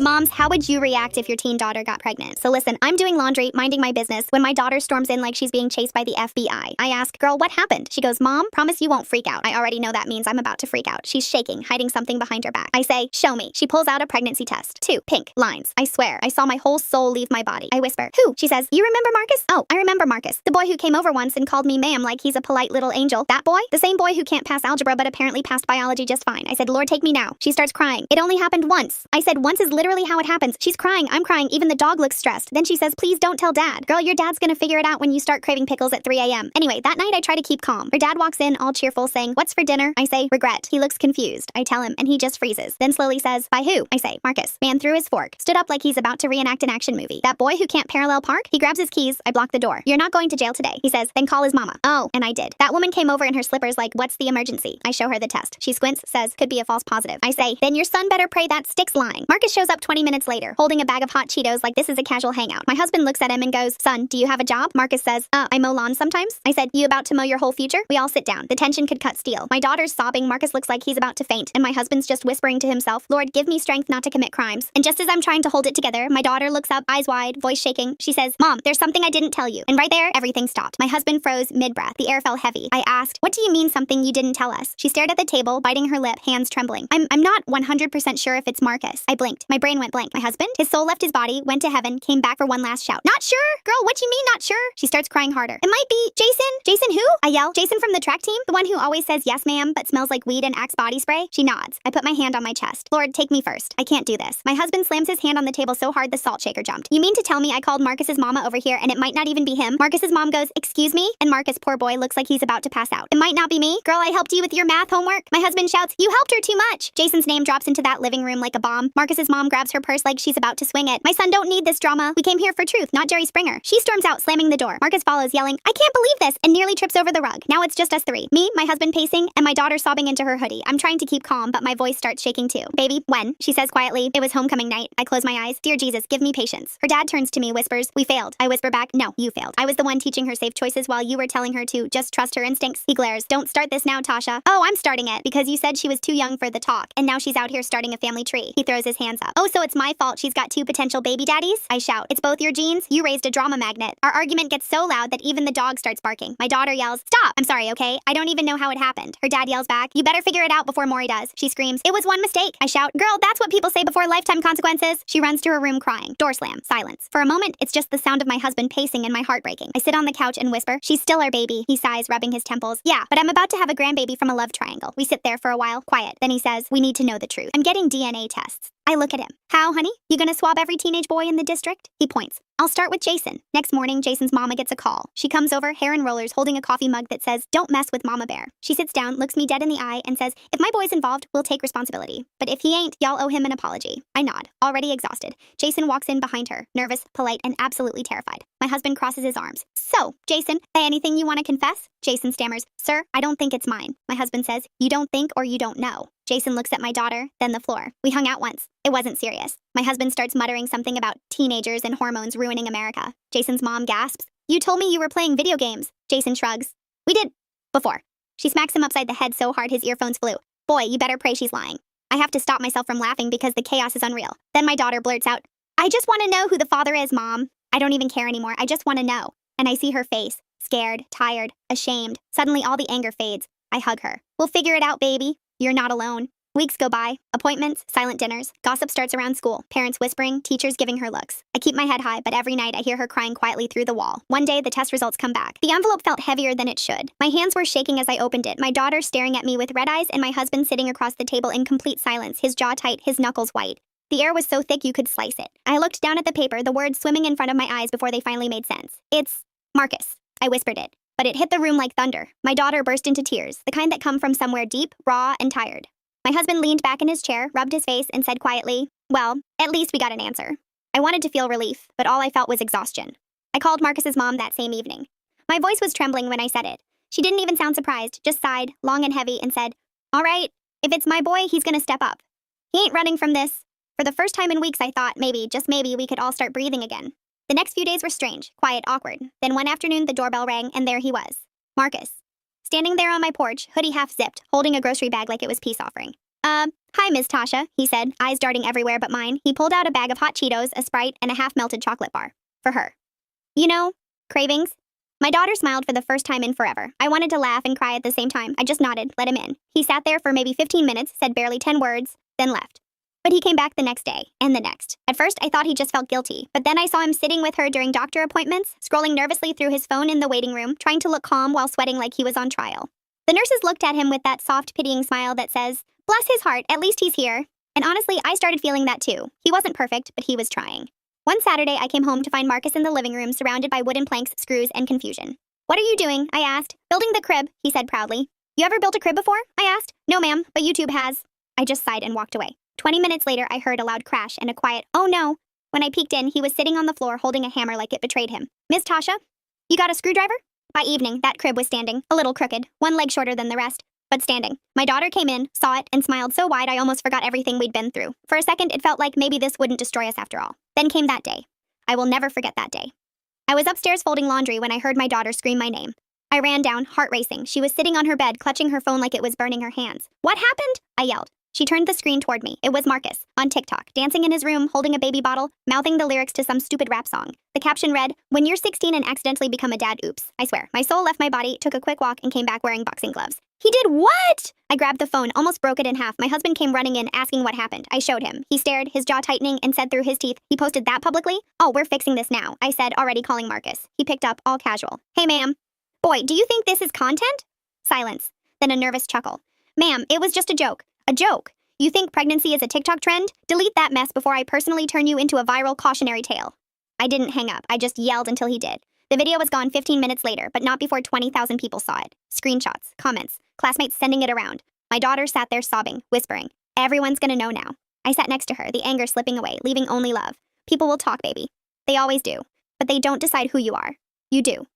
Moms, how would you react if your teen daughter got pregnant? So listen, I'm doing laundry, minding my business, when my daughter storms in like she's being chased by the FBI. I ask, girl, what happened? She goes, Mom, promise you won't freak out. I already know that means I'm about to freak out. She's shaking, hiding something behind her back. I say, show me. She pulls out a pregnancy test. 2 pink lines. I swear, I saw my whole soul leave my body. I whisper, who? She says, you remember Marcus? Oh, I remember Marcus. The boy who came over once and called me ma'am like he's a polite little angel. That boy? The same boy who can't pass algebra but apparently passed biology just fine. I said, Lord, take me now. She starts crying. It only happened once. I said, once is literally how it happens. She's crying. I'm crying. Even the dog looks stressed. Then she says, please don't tell Dad. Girl, your dad's gonna figure it out when you start craving pickles at 3 a.m. Anyway, that night I try to keep calm. Her dad walks in all cheerful saying, what's for dinner? I say, regret. He looks confused. I tell him and he just freezes. Then slowly says, by who? I say, Marcus. Man threw his fork. Stood up like he's about to reenact an action movie. That boy who can't parallel park? He grabs his keys. I block the door. You're not going to jail today. He says, then call his mama. Oh, and I did. That woman came over in her slippers like, what's the emergency? I show her the test. She squints, says, could be a false positive. I say, then your son better pray that stick's lying. Marcus shows up 20 minutes later, holding a bag of hot Cheetos like this is a casual hangout. My husband looks at him and goes, son, do you have a job? Marcus says, I mow lawns sometimes. I said, you about to mow your whole future? We all sit down. The tension could cut steel. My daughter's sobbing. Marcus looks like he's about to faint. And my husband's just whispering to himself, Lord, give me strength not to commit crimes. And just as I'm trying to hold it together, my daughter looks up, eyes wide, voice shaking. She says, Mom, there's something I didn't tell you. And right there, everything stopped. My husband froze mid-breath. The air felt heavy. I asked, what do you mean something you didn't tell us? She stared at the table, biting her lip, hands trembling. I'm not 100% sure if it's Marcus. I blinked. My brain went blank. My husband? His soul left his body, went to heaven, came back for one last shout. Not sure? Girl, what you mean not sure? She starts crying harder. It might be Jason. Jason who? I yell. Jason from the track team? The one who always says yes ma'am, but smells like weed and Axe body spray? She nods. I put my hand on my chest. Lord, take me first. I can't do this. My husband slams his hand on the table so hard the salt shaker jumped. You mean to tell me I called Marcus's mama over here and it might not even be him? Marcus's mom goes, excuse me? And Marcus, poor boy, looks like he's about to pass out. It might not be me. Girl, I helped you with your math homework. My husband shouts, you helped her too much. Jason's name drops into that living room like a bomb. Marcus's mom grabs her purse like she's about to swing it. My son don't need this drama. We came here for truth, not Jerry Springer. She storms out, slamming the door. Marcus follows, yelling, I can't believe this, and nearly trips over the rug. Now it's just us 3. Me, my husband pacing, and my daughter sobbing into her hoodie. I'm trying to keep calm, but my voice starts shaking too. Baby, when? She says quietly, it was homecoming night. I close my eyes. Dear Jesus, give me patience. Her dad turns to me, whispers, we failed. I whisper back, no, you failed. I was the one teaching her safe choices while you were telling her to just trust her instincts. He glares, don't start this now, Tasha. Oh, I'm starting it, because you said she was too young for the talk, and now she's out here starting a family tree. He throws his hands up. Oh, so it's my fault she's got 2 potential baby daddies? I shout, it's both your genes. You raised a drama magnet. Our argument gets so loud that even the dog starts barking. My daughter yells, stop! I'm sorry, okay? I don't even know how it happened. Her dad yells back, you better figure it out before Maury does. She screams, it was one mistake. I shout, girl, that's what people say before lifetime consequences. She runs to her room crying. Door slam. Silence. For a moment, it's just the sound of my husband pacing and my heart breaking. I sit on the couch and whisper, she's still our baby. He sighs, rubbing his temples. Yeah, but I'm about to have a grandbaby from a love triangle. We sit there for a while, quiet. Then he says, we need to know the truth. I'm getting DNA tests. I look at him. How, honey? You gonna swab every teenage boy in the district? He points. I'll start with Jason. Next morning, Jason's mama gets a call. She comes over, hair in rollers, holding a coffee mug that says, don't mess with Mama Bear. She sits down, looks me dead in the eye, and says, if my boy's involved, we'll take responsibility. But if he ain't, y'all owe him an apology. I nod, already exhausted. Jason walks in behind her, nervous, polite, and absolutely terrified. My husband crosses his arms. So, Jason, anything you want to confess? Jason stammers, sir, I don't think it's mine. My husband says, you don't think or you don't know. Jason looks at my daughter, then the floor. We hung out once. It wasn't serious. My husband starts muttering something about teenagers and hormones ruining America. Jason's mom gasps, you told me you were playing video games. Jason shrugs. We did. Before. She smacks him upside the head so hard his earphones flew. Boy, you better pray she's lying. I have to stop myself from laughing because the chaos is unreal. Then my daughter blurts out, I just want to know who the father is, Mom. I don't even care anymore. I just want to know. And I see her face. Scared, tired, ashamed. Suddenly all the anger fades. I hug her. We'll figure it out, baby. You're not alone. Weeks go by. Appointments, silent dinners. Gossip starts around school. Parents whispering, teachers giving her looks. I keep my head high, but every night I hear her crying quietly through the wall. One day, the test results come back. The envelope felt heavier than it should. My hands were shaking as I opened it, my daughter staring at me with red eyes and my husband sitting across the table in complete silence, his jaw tight, his knuckles white. The air was so thick you could slice it. I looked down at the paper, the words swimming in front of my eyes before they finally made sense. It's Marcus. I whispered it. But it hit the room like thunder. My daughter burst into tears, the kind that come from somewhere deep, raw, and tired. My husband leaned back in his chair, rubbed his face, and said quietly, well, at least we got an answer. I wanted to feel relief, but all I felt was exhaustion. I called Marcus's mom that same evening. My voice was trembling when I said it. She didn't even sound surprised, just sighed, long and heavy, and said, all right, if it's my boy, he's gonna step up. He ain't running from this. For the first time in weeks, I thought maybe, just maybe, we could all start breathing again. The next few days were strange, quiet, awkward. Then one afternoon, the doorbell rang, and there he was. Marcus. Standing there on my porch, hoodie half zipped, holding a grocery bag like it was peace offering. Hi, Miss Tasha, he said, eyes darting everywhere but mine. He pulled out a bag of hot Cheetos, a Sprite, and a half-melted chocolate bar. For her. You know, cravings? My daughter smiled for the first time in forever. I wanted to laugh and cry at the same time. I just nodded, let him in. He sat there for maybe 15 minutes, said barely 10 words, then left. But he came back the next day, and the next. At first, I thought he just felt guilty, but then I saw him sitting with her during doctor appointments, scrolling nervously through his phone in the waiting room, trying to look calm while sweating like he was on trial. The nurses looked at him with that soft, pitying smile that says, "Bless his heart, at least he's here." And honestly, I started feeling that too. He wasn't perfect, but he was trying. One Saturday, I came home to find Marcus in the living room surrounded by wooden planks, screws, and confusion. "What are you doing?" I asked. "Building the crib," he said proudly. "You ever built a crib before?" I asked. "No, ma'am, but YouTube has." I just sighed and walked away. 20 minutes later, I heard a loud crash and a quiet, "Oh no." When I peeked in, he was sitting on the floor holding a hammer like it betrayed him. "Miss Tasha, you got a screwdriver?" By evening, that crib was standing, a little crooked, one leg shorter than the rest, but standing. My daughter came in, saw it, and smiled so wide I almost forgot everything we'd been through. For a second, it felt like maybe this wouldn't destroy us after all. Then came that day. I will never forget that day. I was upstairs folding laundry when I heard my daughter scream my name. I ran down, heart racing. She was sitting on her bed, clutching her phone like it was burning her hands. "What happened?" I yelled. She turned the screen toward me. It was Marcus, on TikTok, dancing in his room, holding a baby bottle, mouthing the lyrics to some stupid rap song. The caption read, "When you're 16 and accidentally become a dad, oops." I swear, my soul left my body, took a quick walk, and came back wearing boxing gloves. "He did what?" I grabbed the phone, almost broke it in half. My husband came running in, asking what happened. I showed him. He stared, his jaw tightening, and said through his teeth, "He posted that publicly?" "Oh, we're fixing this now," I said, already calling Marcus. He picked up, all casual. "Hey, ma'am." "Boy, do you think this is content?" Silence. Then a nervous chuckle. "Ma'am, it was just a joke." "A joke? You think pregnancy is a TikTok trend? Delete that mess before I personally turn you into a viral cautionary tale." I didn't hang up. I just yelled until he did. The video was gone 15 minutes later, but not before 20,000 people saw it. Screenshots, comments, classmates sending it around. My daughter sat there sobbing, whispering, "Everyone's gonna know now." I sat next to her, the anger slipping away, leaving only love. People will talk, baby. They always do. But they don't decide who you are. You do.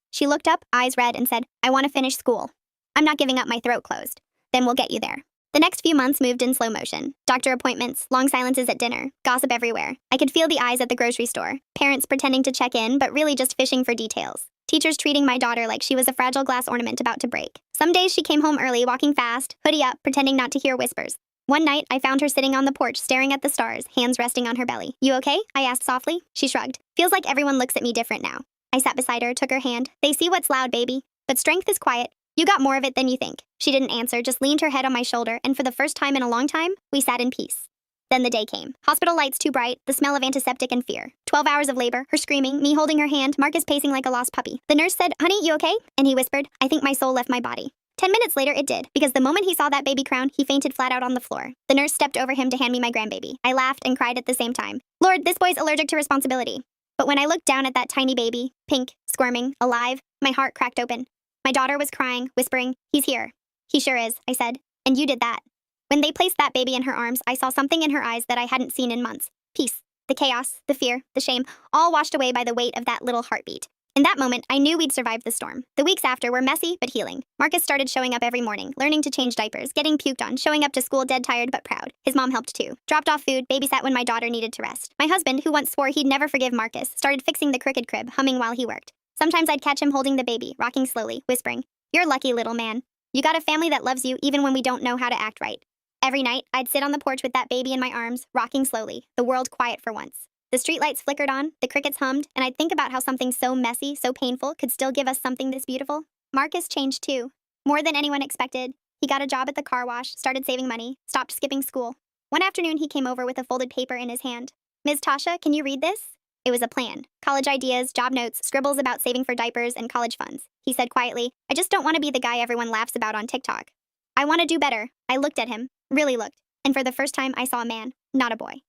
She looked up, eyes red, and said, "I want to finish school. I'm not giving up." My throat closed. "Then we'll get you there." The next few months moved in slow motion. Doctor appointments, long silences at dinner, gossip everywhere. I could feel the eyes at the grocery store. Parents pretending to check in, but really just fishing for details. Teachers treating my daughter like she was a fragile glass ornament about to break. Some days she came home early, walking fast, hoodie up, pretending not to hear whispers. One night, I found her sitting on the porch, staring at the stars, hands resting on her belly. "You okay?" I asked softly. She shrugged. "Feels like everyone looks at me different now." I sat beside her, took her hand. "They see what's loud, baby. But strength is quiet. You got more of it than you think." She didn't answer, just leaned her head on my shoulder, and for the first time in a long time, we sat in peace. Then the day came. Hospital lights too bright, the smell of antiseptic and fear. 12 hours of labor, her screaming, me holding her hand, Marcus pacing like a lost puppy. The nurse said, "Honey, you okay?" And he whispered, "I think my soul left my body." 10 minutes later, it did, because the moment he saw that baby crown, he fainted flat out on the floor. The nurse stepped over him to hand me my grandbaby. I laughed and cried at the same time. Lord, this boy's allergic to responsibility. But when I looked down at that tiny baby, pink, squirming, alive, my heart cracked open. My daughter was crying, whispering, "He's here." "He sure is," I said. "And you did that." When they placed that baby in her arms, I saw something in her eyes that I hadn't seen in months. Peace. The chaos, the fear, the shame, all washed away by the weight of that little heartbeat. In that moment, I knew we'd survived the storm. The weeks after were messy, but healing. Marcus started showing up every morning, learning to change diapers, getting puked on, showing up to school dead tired but proud. His mom helped too. Dropped off food, babysat when my daughter needed to rest. My husband, who once swore he'd never forgive Marcus, started fixing the crooked crib, humming while he worked. Sometimes I'd catch him holding the baby, rocking slowly, whispering, "You're lucky, little man. You got a family that loves you even when we don't know how to act right." Every night, I'd sit on the porch with that baby in my arms, rocking slowly, the world quiet for once. The streetlights flickered on, the crickets hummed, and I'd think about how something so messy, so painful, could still give us something this beautiful. Marcus changed too. More than anyone expected. He got a job at the car wash, started saving money, stopped skipping school. One afternoon, he came over with a folded paper in his hand. "Ms. Tasha, can you read this?" It was a plan. College ideas, job notes, scribbles about saving for diapers and college funds. He said quietly, "I just don't want to be the guy everyone laughs about on TikTok. I want to do better." I looked at him, really looked, and for the first time I saw a man, not a boy.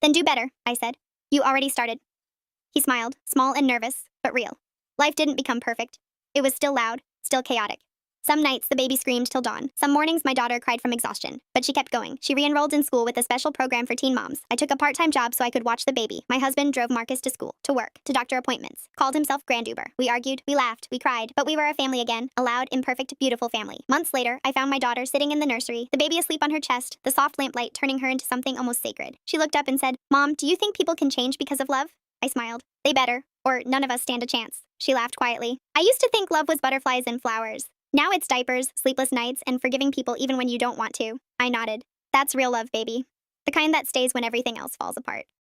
"Then do better," I said. "You already started." He smiled, small and nervous, but real. Life didn't become perfect. It was still loud, still chaotic. Some nights, the baby screamed till dawn. Some mornings, my daughter cried from exhaustion. But she kept going. She re-enrolled in school with a special program for teen moms. I took a part-time job so I could watch the baby. My husband drove Marcus to school, to work, to doctor appointments. Called himself Grand Uber. We argued, we laughed, we cried. But we were a family again. A loud, imperfect, beautiful family. Months later, I found my daughter sitting in the nursery, the baby asleep on her chest, the soft lamplight turning her into something almost sacred. She looked up and said, "Mom, do you think people can change because of love?" I smiled. "They better, or none of us stand a chance." She laughed quietly. "I used to think love was butterflies and flowers. Now it's diapers, sleepless nights, and forgiving people even when you don't want to." I nodded. That's real love, baby. The kind that stays when everything else falls apart.